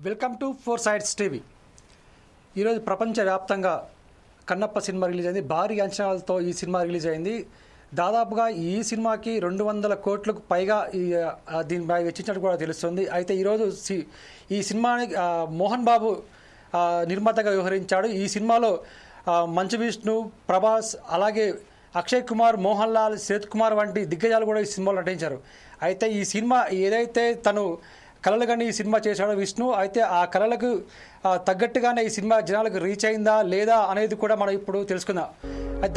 Welcome to four sides TV. ఈరోజు ప్రపంచవ్యాప్తంగా Kannappa cinema release అయింది. భారీ అంచనాలతో ఈ సినిమా రిలీజ్ అయింది. దాదాపుగా ఈ సినిమాకి 200 కోట్లకు పైగా దీనిపై వెచ్చించినట్టు కూడా తెలుస్తుంది. అయితే ఈరోజు ఈ సినిమాని మోహన్ బాబు నిర్మాతగా వ్యవహరించాడు. ఈ సినిమాలో మంచు విష్ణు, ప్రభాస్, అలాగే అక్షయ్ కుమార్, మోహన్ లాల్, శరత్ కుమార్ వంటి దిగ్గజాలు కూడా ఈ సినిమాలో నటించారు. అయితే ఈ సినిమా ఏదైతే తను కళలుగానే ఈ సినిమా చేశాడో విష్ణు, అయితే ఆ కళలకు తగ్గట్టుగానే ఈ సినిమా జనాలకు రీచ్ అయిందా లేదా అనేది కూడా మనం ఇప్పుడు తెలుసుకుందాం.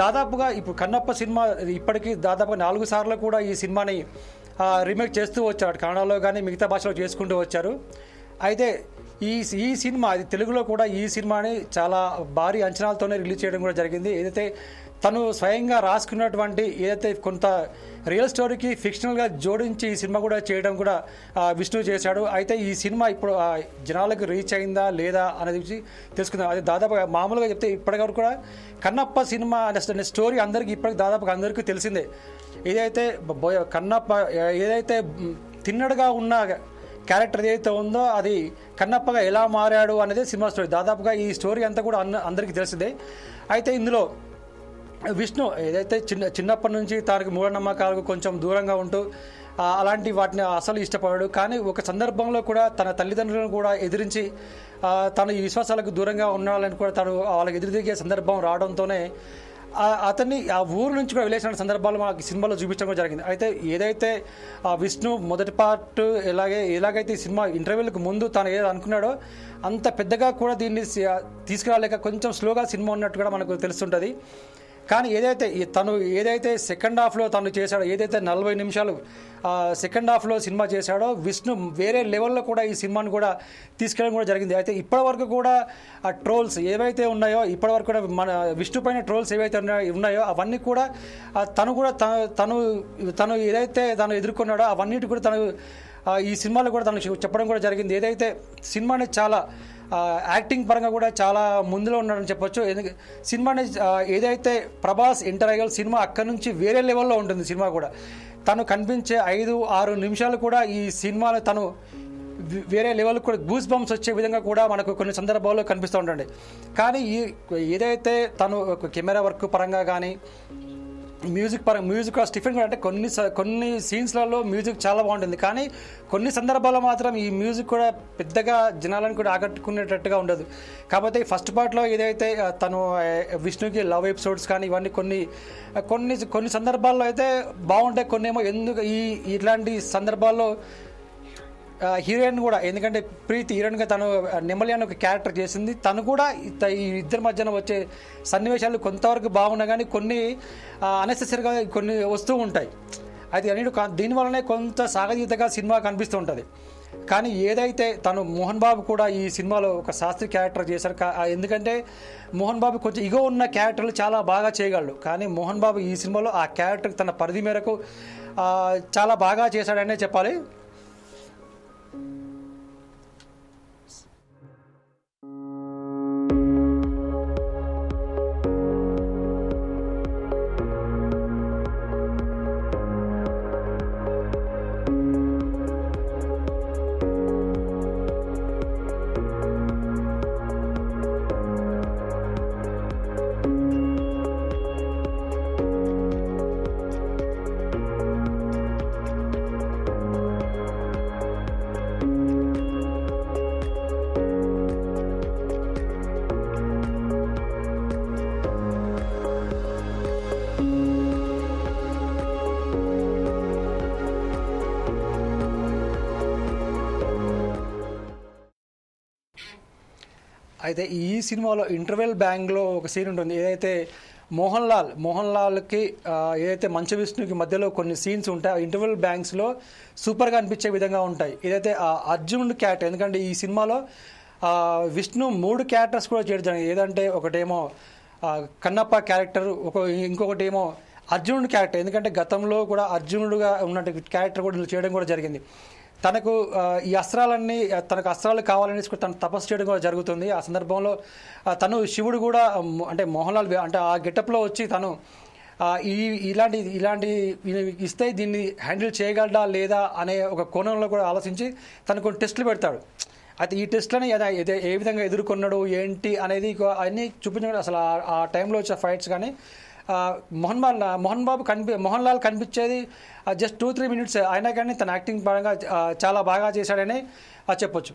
దాదాపుగా ఇప్పుడు కన్నప్ప సినిమా ఇప్పటికీ దాదాపుగా 4 సార్లు కూడా ఈ సినిమాని రీమేక్ చేస్తూ వచ్చారు. కన్నడలో కానీ మిగతా భాషలో చేసుకుంటూ వచ్చారు. అయితే ఈ సినిమా అది తెలుగులో కూడా ఈ సినిమాని చాలా భారీ అంచనాలతోనే రిలీజ్ చేయడం కూడా జరిగింది. ఏదైతే తను స్వయంగా రాసుకున్నటువంటి ఏదైతే కొంత రియల్ స్టోరీకి ఫిక్షనల్గా జోడించి ఈ సినిమా కూడా చేయడం కూడా విష్ణు చేశాడు. అయితే ఈ సినిమా ఇప్పుడు జనాలకు రీచ్ అయిందా లేదా అనేది తెలుసుకుందాం. అది దాదాపుగా మామూలుగా చెప్తే ఇప్పటివరకు కూడా కన్నప్ప సినిమా అనే స్టోరీ అందరికీ ఇప్పటికి దాదాపుగా అందరికీ తెలిసిందే. ఏదైతే కన్నప్ప ఏదైతే తిన్నడుగా ఉన్న క్యారెక్టర్ ఏదైతే ఉందో అది కన్నప్పగా ఎలా మారాడు అనేది సినిమా స్టోరీ. దాదాపుగా ఈ స్టోరీ అంతా కూడా అందరికీ తెలిసిందే. అయితే ఇందులో విష్ణు ఏదైతే చిన్నప్పటి నుంచి తనకి మూఢనమ్మకాలకు కొంచెం దూరంగా ఉంటూ అలాంటి వాటిని అసలు ఇష్టపడాడు. కానీ ఒక సందర్భంలో కూడా తన తల్లిదండ్రులను కూడా ఎదిరించి తను ఈ విశ్వాసాలకు దూరంగా ఉండాలని కూడా తను వాళ్ళకి ఎదురుదిగే సందర్భం రావడంతోనే అతన్ని ఆ ఊరు నుంచి కూడా వెళ్ళేసిన సందర్భాలు మాకు సినిమాలో చూపించడం కూడా జరిగింది. అయితే ఏదైతే విష్ణు మొదటి పార్ట్ ఎలాగైతే ఈ సినిమా ఇంటర్వ్యూలకు ముందు తను ఏదో అనుకున్నాడో అంత పెద్దగా కూడా దీన్ని తీసుకురాలేక కొంచెం స్లోగా సినిమా ఉన్నట్టు కూడా మనకు తెలుస్తుంటుంది. కానీ ఏదైతే సెకండ్ హాఫ్లో తను చేశాడో, ఏదైతే 40 నిమిషాలు సెకండ్ హాఫ్లో సినిమా చేశాడో విష్ణు వేరే లెవెల్లో కూడా ఈ సినిమాను కూడా తీసుకెళ్ళడం కూడా జరిగింది. అయితే ఇప్పటివరకు కూడా ఆ ట్రోల్స్ ఏవైతే ఉన్నాయో, ఇప్పటివరకు కూడా మన విష్ణు పైన ట్రోల్స్ ఏవైతే ఉన్నాయో అవన్నీ కూడా తను ఏదైతే తను ఎదుర్కొన్నాడో అవన్నిటి కూడా తను ఈ సినిమాలో కూడా తను చెప్పడం కూడా జరిగింది. ఏదైతే సినిమాని చాలా యాక్టింగ్ పరంగా కూడా చాలా ముందులో ఉన్నాడని చెప్పొచ్చు. సినిమాని ఏదైతే ప్రభాస్ ఎంటర్ అయ్యే సినిమా అక్కడి నుంచి వేరే లెవెల్లో ఉంటుంది. సినిమా కూడా తను కనిపించే 5-6 నిమిషాలు కూడా ఈ సినిమాలో తను వేరే లెవెల్ కూడా గూస్ బంప్స్ వచ్చే విధంగా కూడా మనకు కొన్ని సందర్భాల్లో కనిపిస్తూ ఉంటుంది. కానీ ఏదైతే తను కెమెరా వర్క్ పరంగా కానీ మ్యూజిక్ స్టిఫెన్ కూడా అంటే కొన్ని సీన్స్లలో మ్యూజిక్ చాలా బాగుంటుంది. కానీ కొన్ని సందర్భాల్లో మాత్రం ఈ మ్యూజిక్ కూడా పెద్దగా జనాలను కూడా ఆకట్టుకునేటట్టుగా ఉండదు. కాకపోతే ఫస్ట్ పార్ట్లో ఏదైతే తను విష్ణుకి లవ్ ఎపిసోడ్స్ కానీ ఇవన్నీ కొన్ని సందర్భాల్లో అయితే బాగుంటాయి. కొన్ని ఏమో ఎందుకు ఇట్లాంటి సందర్భాల్లో హీరోయిన్ కూడా, ఎందుకంటే ప్రీతి హీరోయిన్గా తను నెమలి అని ఒక క్యారెక్టర్ చేసింది. తను కూడా ఈ ఇద్దరి మధ్యన వచ్చే సన్నివేశాలు కొంతవరకు బాగున్నా కానీ కొన్ని అనెసెసరీగా కొన్ని వస్తూ ఉంటాయి. అది అన్నిటి దీనివల్లనే కొంత సాగతీతగా సినిమా కనిపిస్తూ ఉంటుంది. కానీ ఏదైతే తను మోహన్ బాబు కూడా ఈ సినిమాలో ఒక శాస్త్రి క్యారెక్టర్ చేశారు. ఎందుకంటే మోహన్ బాబు కొంచెం ఇగో ఉన్న క్యారెక్టర్లు చాలా బాగా చేయగలడు. కానీ మోహన్ బాబు ఈ సినిమాలో ఆ క్యారెక్టర్ తన పరిధి మేరకు చాలా బాగా చేశాడనే చెప్పాలి. అయితే ఈ సినిమాలో ఇంటర్వెల్ బ్యాంగ్లో ఒక సీన్ ఉంటుంది. ఏదైతే మోహన్ లాల్కి ఏదైతే మంచు విష్ణుకి మధ్యలో కొన్ని సీన్స్ ఉంటాయి. ఆ ఇంటర్వెల్ బ్యాంగ్స్లో సూపర్గా అనిపించే విధంగా ఉంటాయి. ఏదైతే అర్జునుడి క్యారెక్టర్, ఎందుకంటే ఈ సినిమాలో విష్ణు 3 క్యారెక్టర్స్ కూడా చేయడం జరిగింది. ఏదంటే ఒకటేమో కన్నప్ప క్యారెక్టర్, ఇంకొకటి ఏమో అర్జునుడి క్యారెక్టర్. ఎందుకంటే గతంలో కూడా అర్జునుడుగా ఉన్న క్యారెక్టర్ కూడా చేయడం కూడా జరిగింది. తనకు ఈ అస్త్రాలన్నీ తనకు అస్త్రాలు కావాలని తను తపస్సు చేయడం కూడా జరుగుతుంది. ఆ సందర్భంలో తను శివుడు కూడా అంటే మోహన్ లాల్ అంటే ఆ గెటప్లో వచ్చి తను ఇలాంటి ఇస్తే దీన్ని హ్యాండిల్ చేయగలడా లేదా అనే ఒక కోణంలో కూడా ఆలోచించి తను కొన్ని టెస్టులు పెడతాడు. అయితే ఈ టెస్ట్లని ఏ విధంగా ఎదుర్కొన్నాడు ఏంటి అనేది అన్నీ చూపించడం అసలు ఆ టైంలో వచ్చే ఫైట్స్ కానీ మోహన్ లాల్ కనిపించేది జస్ట్ 2-3 మినిట్స్ అయినా కానీ తన యాక్టింగ్ పరంగా చాలా బాగా చేశాడని చెప్పొచ్చు.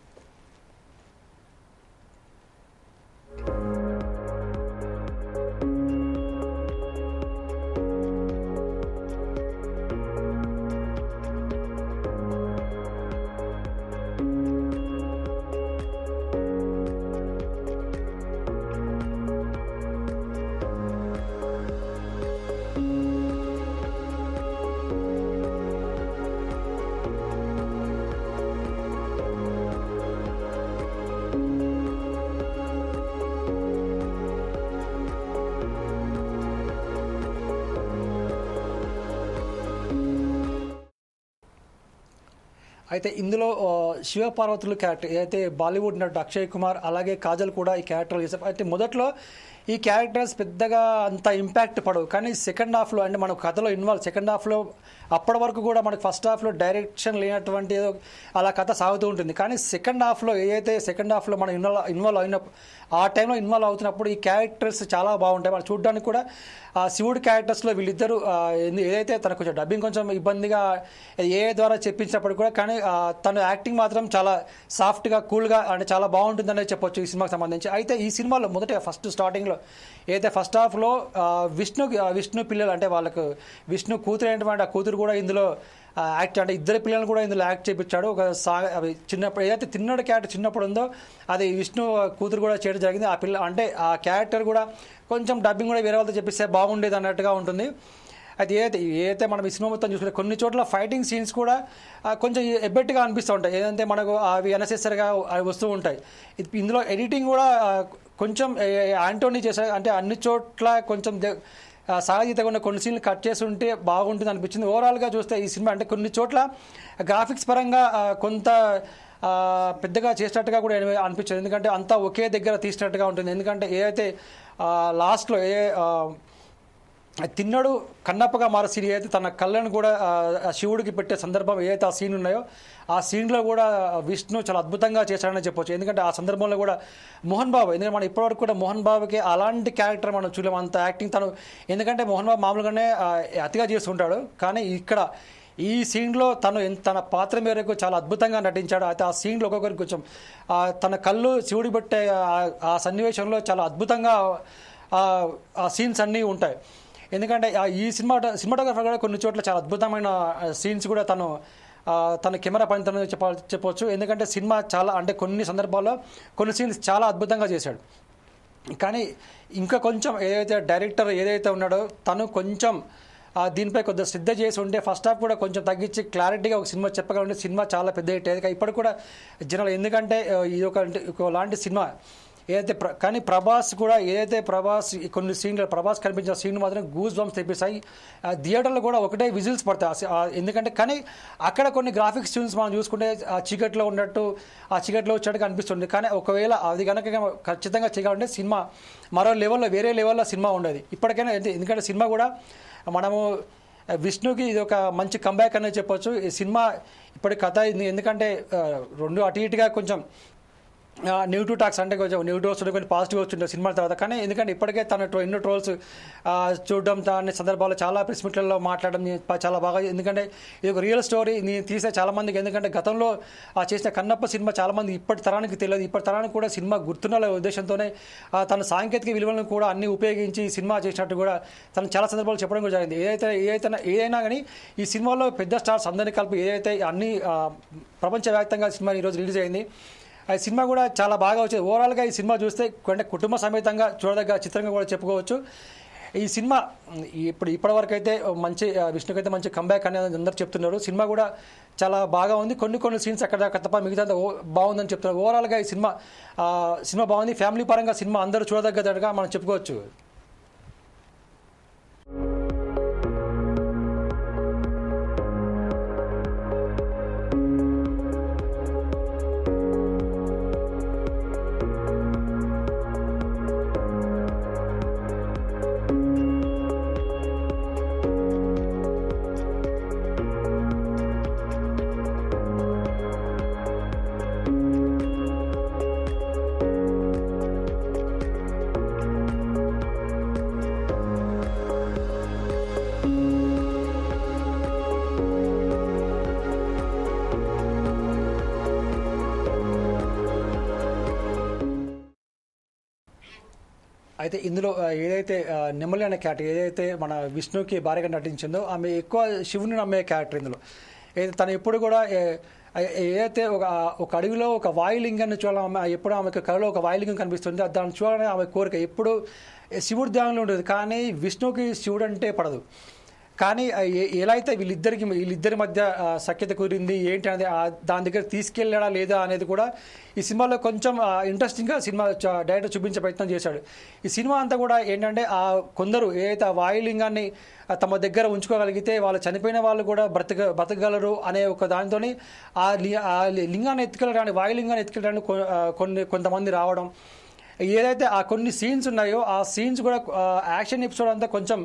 అయితే ఇందులో శివపార్వతులు క్యారెక్టర్ ఏదైతే బాలీవుడ్ నటుడు అక్షయ్ కుమార్ అలాగే కాజల్ కూడా ఈ క్యారెక్టర్ చేశారు. అయితే మొదట్లో ఈ క్యారెక్టర్స్ పెద్దగా అంత ఇంపాక్ట్ పడవు, కానీ సెకండ్ హాఫ్లో అంటే మన కథలో సెకండ్ హాఫ్లో అప్పటి వరకు కూడా మనకు ఫస్ట్ హాఫ్లో డైరెక్షన్ లేనటువంటి ఏదో అలా కథ సాగుతూ ఉంటుంది. కానీ సెకండ్ హాఫ్లో మనం ఇన్వాల్వ్ అయినప్పుడు ఆ టైంలో ఇన్వాల్వ్ అవుతున్నప్పుడు ఈ క్యారెక్టర్స్ చాలా బాగుంటాయి. మనం చూడడానికి కూడా శివుడి క్యారెక్టర్స్లో వీళ్ళిద్దరూ ఏదైతే తనకు కొంచెం డబ్బింగ్ కొంచెం ఇబ్బందిగా ద్వారా చెప్పించినప్పుడు కూడా కానీ తన యాక్టింగ్ మాత్రం చాలా సాఫ్ట్గా కూల్గా అంటే చాలా బాగుంటుందనే చెప్పొచ్చు ఈ సినిమాకి సంబంధించి. అయితే ఈ సినిమాలో ఫస్ట్ స్టార్టింగ్లో ఏదైతే ఫస్ట్ హాఫ్లో విష్ణు పిల్లలు అంటే వాళ్ళకు విష్ణు కూతురు అయినటువంటి ఆ కూతురు కూడా ఇందులో యాక్ట్ అంటే ఇద్దరు పిల్లలు కూడా ఇందులో యాక్ట్ చేయించాడు. అవి చిన్నప్పుడు ఏదైతే తిన్నడు క్యారెక్టర్ చిన్నప్పుడు ఉందో అది విష్ణు కూతురు కూడా చేయడం జరిగింది. ఆ పిల్ల అంటే ఆ క్యారెక్టర్ కూడా కొంచెం డబ్బింగ్ కూడా వేరే వాళ్ళతో చెప్పిస్తే బాగుండేది అన్నట్టుగా ఉంటుంది. అది ఏదైతే మనం ఈ సినిమా మొత్తం చూసుకుంటే కొన్ని చోట్ల ఫైటింగ్ సీన్స్ కూడా కొంచెం ఎబ్బెట్టుగా అనిపిస్తూ ఉంటాయి, ఏదంటే మనకు అవి అన్నెసెసరీగా అవి వస్తూ ఉంటాయి. ఇందులో ఎడిటింగ్ కూడా కొంచెం యాంటోనీ చేశారు, అంటే అన్ని చోట్ల కొంచెం సహజీతంగా ఉన్న కొన్ని సీన్లు కట్ చేసి ఉంటే బాగుంటుంది అనిపించింది. ఓవరాల్గా చూస్తే ఈ సినిమా అంటే కొన్ని చోట్ల గ్రాఫిక్స్ పరంగా కొంత పెద్దగా చేసినట్టుగా కూడా అనిపించదు, ఎందుకంటే అంతా ఒకే దగ్గర తీసినట్టుగా ఉంటుంది. ఎందుకంటే ఏదైతే లాస్ట్లో తిన్నడు కన్నప్పగా మారే సీన్ ఏదైతే తన కళ్ళను కూడా శివుడికి పెట్టే సందర్భం ఏదైతే ఆ సీన్ ఉన్నాయో ఆ సీన్లో కూడా విష్ణు చాలా అద్భుతంగా చేశాడని చెప్పొచ్చు. ఎందుకంటే ఆ సందర్భంలో కూడా మోహన్ బాబు, ఎందుకంటే మనం ఇప్పటివరకు కూడా మోహన్ బాబుకి అలాంటి క్యారెక్టర్ మనం చూడలేము, అంత యాక్టింగ్ తను. ఎందుకంటే మోహన్ బాబు మామూలుగానే అతిగా చేస్తుంటాడు, కానీ ఇక్కడ ఈ సీన్లో తన పాత్ర మేరకు చాలా అద్భుతంగా నటించాడు. అయితే ఆ సీన్లో ఒక్కొక్కరికి కొంచెం తన కళ్ళు శివుడి పెట్టే ఆ సన్నివేశంలో చాలా అద్భుతంగా ఆ సీన్స్ అన్నీ ఉంటాయి. ఎందుకంటే ఈ సినిమాటోగ్రఫర్ కూడా కొన్ని చోట్ల చాలా అద్భుతమైన సీన్స్ కూడా తన కెమెరా పనితనం చెప్పవచ్చు. ఎందుకంటే సినిమా చాలా అంటే కొన్ని సందర్భాల్లో కొన్ని సీన్స్ చాలా అద్భుతంగా చేశాడు. కానీ ఇంకా కొంచెం ఏదైతే డైరెక్టర్ ఏదైతే ఉన్నాడో తను కొంచెం దీనిపై కొద్దిగా శ్రద్ధ చేసి ఉంటే ఫస్ట్ హాఫ్ కూడా కొంచెం తగ్గించి క్లారిటీగా ఒక సినిమా చెప్పగలంటే సినిమా చాలా పెద్ద హిట్ అయ్యేది ఇప్పటికి కూడా జనాలు. ఎందుకంటే ఇది ఒకలాంటి సినిమా ఏదైతే కానీ ప్రభాస్ కూడా ఏదైతే కొన్ని సీన్లు ప్రభాస్ కనిపించిన సీన్ మాత్రం గూస్ బంప్స్ తెప్పిస్తాయి. థియేటర్లో కూడా ఒకటే విజిల్స్ పడతాయి. ఎందుకంటే కానీ అక్కడ కొన్ని గ్రాఫిక్స్ సీన్స్ మనం చూసుకుంటే ఆ చీకట్లో ఉన్నట్టు ఆ చీకట్లో వచ్చేట్టుగా అనిపిస్తుంది. కానీ ఒకవేళ అది కనుక ఖచ్చితంగా చేయాలంటే సినిమా మరో లెవెల్లో వేరే లెవెల్లో సినిమా ఉండేది ఇప్పటికైనా. ఎందుకంటే సినిమా కూడా మనము విష్ణుకి ఇది ఒక మంచి కంబ్యాక్ అనేది చెప్పొచ్చు. ఈ సినిమా ఇప్పటి కథ ఎందుకంటే రెండు అటు ఇటుగా కొంచెం నెగిటివ్ టాక్స్ అంటే కొంచెం నెగిటివ్ వస్తుండే కొన్ని పాజిటివ్ వస్తుంటాయి సినిమాల తర్వాత. కానీ ఎందుకంటే ఇప్పటికే తన ఎన్నో ట్రోల్స్ చూడడం అనే సందర్భాల్లో చాలా ప్రెస్ మీట్లలో మాట్లాడడం చాలా బాగా. ఎందుకంటే ఇది ఒక రియల్ స్టోరీ నేను తీసే చాలామందికి, ఎందుకంటే గతంలో చేసిన కన్నప్ప సినిమా చాలామంది ఇప్పటి తరానికి తెలియదు, ఇప్పటి తరానికి కూడా సినిమా గుర్తున్న ఉద్దేశంతోనే తన సాంకేతిక విలువలను కూడా అన్ని ఉపయోగించి సినిమా చేసినట్టు కూడా తను చాలా సందర్భాలు చెప్పడం కూడా జరిగింది. ఏదైనా కానీ ఈ సినిమాలో పెద్ద స్టార్స్ అందరినీ కలిపి ఏదైతే అన్ని ప్రపంచవ్యాప్తంగా సినిమా ఈరోజు రిలీజ్ అయింది. ఆ సినిమా కూడా చాలా బాగా వచ్చింది. ఓవరాల్గా ఈ సినిమా చూస్తే అంటే కుటుంబ సమేతంగా చూడదగ్గ చిత్రంగా కూడా చెప్పుకోవచ్చు. ఈ సినిమా ఇప్పటివరకు అయితే మంచి విష్ణుకి అయితే మంచి కంబ్యాక్ అనేది అందరూ చెప్తున్నారు. సినిమా కూడా చాలా బాగా ఉంది. కొన్ని సీన్స్ అక్కడ తప్ప మిగతా బాగుందని చెప్తున్నారు. ఓవరాల్గా ఈ సినిమా బాగుంది. ఫ్యామిలీ పరంగా సినిమా అందరూ చూడదగ్గట్టుగా మనం చెప్పుకోవచ్చు. అయితే ఇందులో ఏదైతే నెమలి అనే క్యారెక్టర్ ఏదైతే మన విష్ణుకి భార్యగా నటించిందో ఆమె ఎక్కువ శివుని నమ్మే క్యారెక్టర్ ఇందులో. అయితే తను ఎప్పుడు కూడా ఏదైతే ఒక అడవిలో ఒక వాయులింగాన్ని చూడాలి, ఎప్పుడు ఆమెకు కళలో ఒక వాయులింగం కనిపిస్తుంది, దాన్ని చూడాలని ఆమె కోరిక ఎప్పుడు శివుడి ధ్యానంలో ఉంటుంది. కానీ విష్ణుకి శివుడు అంటే పడదు. కానీ ఎలా అయితే వీళ్ళిద్దరి మధ్య సఖ్యత కుదిరింది ఏంటి అనేది దాని దగ్గర తీసుకెళ్ళాడా లేదా అనేది కూడా ఈ సినిమాలో కొంచెం ఇంట్రెస్టింగ్గా సినిమా డైరెక్టర్ చూపించే ప్రయత్నం చేశాడు. ఈ సినిమా అంతా కూడా ఏంటంటే కొందరు ఏదైతే ఆ వాయులింగాన్ని తమ దగ్గర ఉంచుకోగలిగితే వాళ్ళు చనిపోయిన వాళ్ళు కూడా బ్రతకగలరు అనే ఒక దానితో ఆ లింగాన్ని ఎత్తుకెళ్ళడానికి వాయులింగాన్ని ఎత్తుకెళ్ళడానికి కొంతమంది రావడం, ఏదైతే ఆ కొన్ని సీన్స్ ఉన్నాయో ఆ సీన్స్ కూడా యాక్షన్ ఎపిసోడ్ అంతా కొంచెం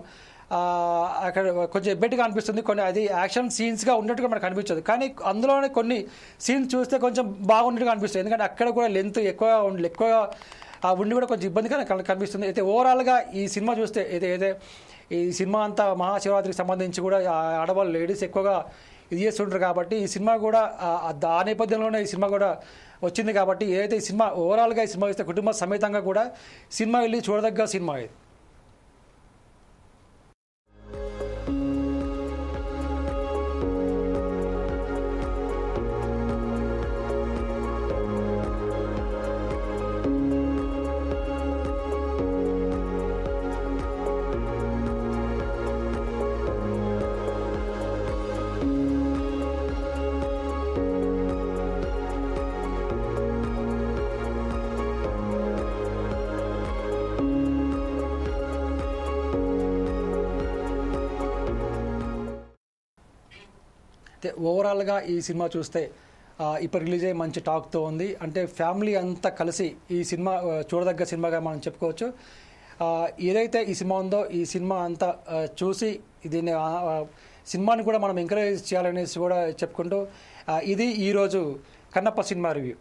అక్కడ కొంచెం ఎబ్బెట్టుగా అనిపిస్తుంది. కొన్ని అది యాక్షన్ సీన్స్గా ఉన్నట్టుగా మనకు అనిపించదు, కానీ అందులోనే కొన్ని సీన్స్ చూస్తే కొంచెం బాగున్నట్టుగా అనిపిస్తుంది. ఎందుకంటే అక్కడ కూడా లెంత్ ఎక్కువగా ఉండి కూడా కొంచెం ఇబ్బందిగా కనిపిస్తుంది. అయితే ఓవరాల్గా ఈ సినిమా చూస్తే అయితే ఈ సినిమా అంతా మహాశివరాత్రికి సంబంధించి కూడా ఆడవాళ్ళు లేడీస్ ఎక్కువగా ఇది చేస్తుంటారు కాబట్టి ఈ సినిమా కూడా ఆ నేపథ్యంలోనే ఈ సినిమా కూడా వచ్చింది. కాబట్టి ఏదైతే ఈ సినిమా ఓవరాల్గా ఈ సినిమా ఇస్తే కుటుంబ సమేతంగా కూడా సినిమా వెళ్ళి చూడదగ్గ సినిమా ఇది. ఓవరాల్గా ఈ సినిమా చూస్తే ఇప్పుడు రిలీజ్ అయ్యి మంచి టాక్తో ఉంది. అంటే ఫ్యామిలీ అంతా కలిసి ఈ సినిమా చూడదగ్గ సినిమాగా మనం చెప్పుకోవచ్చు. ఏదైతే ఈ సినిమా ఉందో ఈ సినిమా అంతా చూసి దీన్ని సినిమాని కూడా మనం ఎంకరేజ్ చేయాలనేసి కూడా చెప్పుకుంటూ ఇది ఈరోజు కన్నప్ప సినిమా రివ్యూ.